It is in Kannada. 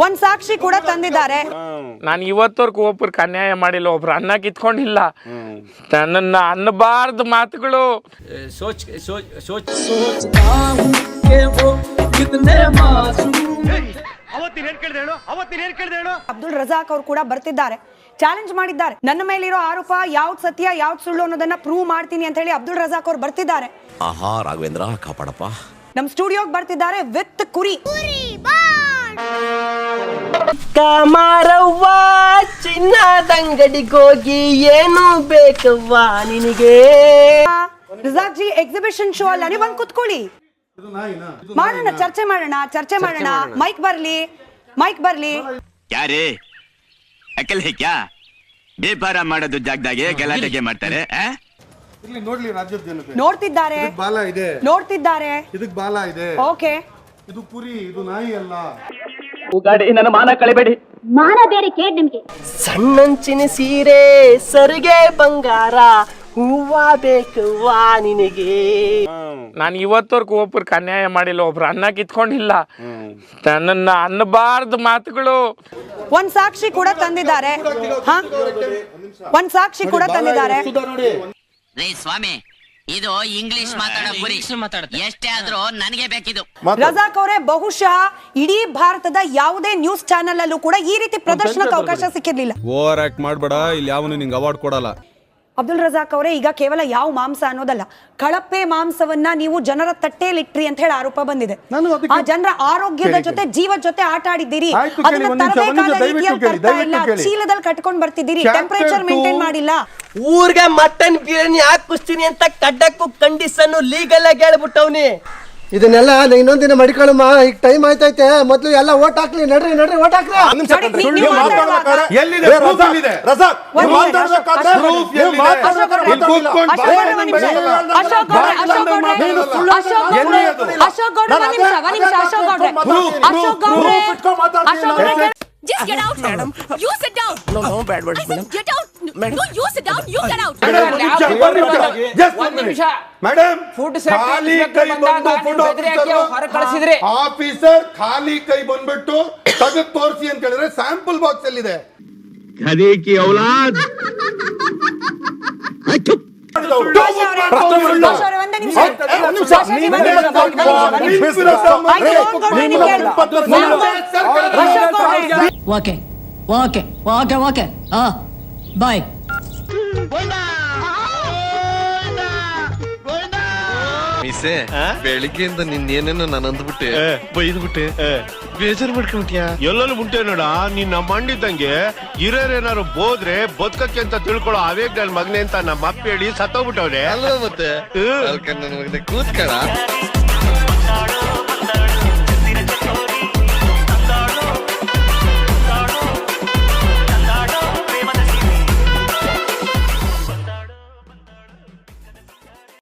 ಒಂದ್ ಸಾಕ್ಷಿ ಕೂಡ ತಂದಿದ್ದಾರೆ. ನಾನು ಇವತ್ತವರೆಗೂ ಒಬ್ಬರಿಗೆ ಅನ್ಯಾಯ ಮಾಡಿಲ್ಲ, ಒಬ್ರು ಅನ್ನ ಕಿತ್ಕೊಂಡಿಲ್ಲ. ನನ್ನ ಅನ್ನಬಾರ್ದು ಮಾತುಗಳು ಅಬ್ದುಲ್ ರಜಾಕ್ ಅವರು ಕೂಡ ಬರ್ತಿದ್ದಾರೆ, ಚಾಲೆಂಜ್ ಮಾಡಿದ್ದಾರೆ. ನನ್ನ ಮೇಲಿರೋ ಆರೋಪ ಯಾವ್ದು ಸತ್ಯ ಯಾವ್ದು ಸುಳ್ಳು ಅನ್ನೋದನ್ನ ಪ್ರೂವ್ ಮಾಡ್ತೀನಿ ಅಂತ ಹೇಳಿ ಅಬ್ದುಲ್ ರಜಾಕ್ ಅವರು ಬರ್ತಿದ್ದಾರೆ. ಆಹಾ ರಾಘವೇಂದ್ರ ಕಾಪಾಡಪ್ಪ. ನಮ್ ಸ್ಟುಡಿಯೋಗೆ ಬರ್ತಿದ್ದಾರೆ ವಿತ್ ಕುರಿ. ಕಾಮಾರವ್ವ ಚಿನ್ನದಂಗಡಿಗೋಗಿ ಏನು ಬೇಕವ್ವ ನಿನಗೆ. ರಜಾಕ್ ಜಿ ಎಕ್ಸಿಬಿಷನ್ ಶೋ ಅಲ್ಲ, ನೀವು ಬಂದು ಕುತ್ಕೊಳ್ಳಿ, ಮಾಡೋಣ, ಚರ್ಚೆ ಮಾಡೋಣ. ಮೈಕ್ ಬರ್ಲಿ. ಯಾರೇ ಅಕಲ್ ಹೇ ಕ್ಯಾ ಬೇಪಾರ ಮಾಡೋದು ಜಾಗದಾಗೆ ಗಲಾಟೆಗೆ ಮಾಡ್ತಾರೆ. ನೋಡ್ಲಿ ರಾಜ್ಯದ ಜನತೆ ನೋಡ್ತಿದ್ದಾರೆ, ಇದಕ್ ಬಾಲ ಇದೆ. ಓಕೆ, ಇದು ಕುರಿ, ಇದು ನಾಯಿ ಅಲ್ಲ. ಉಗಾಡಿ ನನ್ನ ಮಾನ ಕಳೆಬೇಡಿ. ಮಾನ ಬೇರೆ ಕೇಳಿ ನಿಮ್ಗೆ. ಸಣ್ಣಂಚಿನ ಸೀರೆ ಸರಿಗೆ ಬಂಗಾರ ಹೂವ ಬೇಕವ್ವ ನಿನಗೆ. ನಾನು ಇವತ್ತವರೆಗೂ ಒಬ್ಬರಿಗೆ ಅನ್ಯಾಯ ಮಾಡಿಲ್ಲ, ಒಬ್ರು ಅನ್ನ ಕಿತ್ಕೊಂಡಿಲ್ಲ. ನನ್ನ ಅನ್ನಬಾರ್ದು ಮಾತುಗಳು. ಒಂದ್ ಸಾಕ್ಷಿ ಕೂಡ ತಂದಿದ್ದಾರೆ. ರೇ ಸ್ವಾಮಿ, ಇದು ಇಂಗ್ಲಿಷ್ ಮಾತಾಡೋ ಗುರಿ. ಎಷ್ಟೇ ಆದ್ರೂ ನನಗೆ ಬೇಕಿದು. ರಜಾಕ್ ಅವರೇ, ಬಹುಶಃ ಇಡೀ ಭಾರತದ ಯಾವುದೇ ನ್ಯೂಸ್ ಚಾನೆಲ್ ಅಲ್ಲೂ ಕೂಡ ಈ ರೀತಿ ಪ್ರದರ್ಶನಕ್ಕೆ ಅವಕಾಶ ಸಿಕ್ಕಿರ್ಲಿಲ್ಲ. ಓವರ್ ಆಕ್ಟ್ ಮಾಡಬೇಡ, ಇಲ್ಲಿ ಯಾವನು ನಿಂಗೆ ಅವಾರ್ಡ್ ಕೊಡಲ್ಲ. ಅಬ್ದುಲ್ ರಜಾಕ್ ಅವರೇ, ಈಗ ಕೇವಲ ಯಾವ ಮಾಂಸ ಅನ್ನೋದಲ್ಲ, ಕಳಪೆ ಮಾಂಸವನ್ನ ನೀವು ಜನರ ತಟ್ಟೆಯಲ್ಲಿಟ್ರಿ ಅಂತ ಹೇಳಿ ಆರೋಪ ಬಂದಿದೆ. ಆ ಜನರ ಆರೋಗ್ಯದ ಜೊತೆ ಜೀವದ ಜೊತೆ ಆಟ ಆಡಿದ್ದೀರಿ. ಅದನ್ನ ತರಬೇಕಾದ ರೀತಿಯಲ್ಲಿ ತರ್ತಾ ಇಲ್ಲ, ಚೀಲದಲ್ಲಿ ಕಟ್ಕೊಂಡ್ ಬರ್ತಿದ್ದೀರಿ, ಟೆಂಪರೇಚರ್ ಮೇಂಟೈನ್ ಮಾಡಿಲ್ಲ. ಊರ್ಗೆ ಮಟನ್ ಬಿರಿಯಾನಿ ಹಾಕಿಸ್ತೀನಿ ಅಂತ ಕಡ್ಡಕ್ಕೂ ಕಂಡೀಷನ್ ಲೀಗಲ್ ಆಗಿ ಹೇಳ್ಬಿಟ್ಟವ್ನಿ. ಇದನ್ನೆಲ್ಲ ಇನ್ನೊಂದಿನ ಮಡಿಕೊಳ್ಳಮ್ಮ, ಈಗ ಟೈಮ್ ಆಯ್ತೈತೆ. ಮೊದ್ಲು ಎಲ್ಲ ಓಟ್ ಹಾಕ್ಲಿ, ನಡ್ರಿ ಓಟ್ ಹಾಕ್ರಿ. Just get out, madam. You sit down. No, bad words, madam. Get out. No, you sit down. You get out. Madam, ಖಾಲಿ ಕೈ ಬಂದು ಆಫೀಸರ್ ಖಾಲಿ ಕೈ ಬಂದ್ಬಿಟ್ಟು ತೆಗೆದು ತೋರಿಸಿ ಅಂತ ಹೇಳಿದ್ರೆ ಸ್ಯಾಂಪಲ್ ಬಾಕ್ಸ್ ಅಲ್ಲಿದೆ. Okay bye. ಮಿಸೆ, ಬೆಳಿಗ್ಗೆಯಿಂದ ನಿನ್ನೇನೇನೋ ನಾನು ಅಂದ್ಬಿಟ್ಟೆ, ಬೈದ್ಬಿಟ್ಟೆ, ಬೇಜಾರು ಮಾಡ್ಕೊಂಡ್ಯಾ? ಎಲ್ಲೆಲ್ಲೂ ಮುಂಟೆ ನೋಡ, ನಿನ್ನ ಮಂಡಿದ್ದಂಗೆ ಹಿರಿಯರೇನಾರು ಬೋದ್ರೆ ಬದುಕಕ್ಕೆ ಅಂತ ತಿಳ್ಕೊಳ್ಳೋ ಅವೇಗ್ ನನ್ ಮಗನೆ ಅಂತ ನಮ್ಮ ಅಪ್ಪ ಹೇಳಿ ಸತ್ತೋಗ್ಬಿಟ್ಟವ್ರೆ. ಅಲ್ವಾ ಮತ್ತೆ ಕೂತ್ಕಳ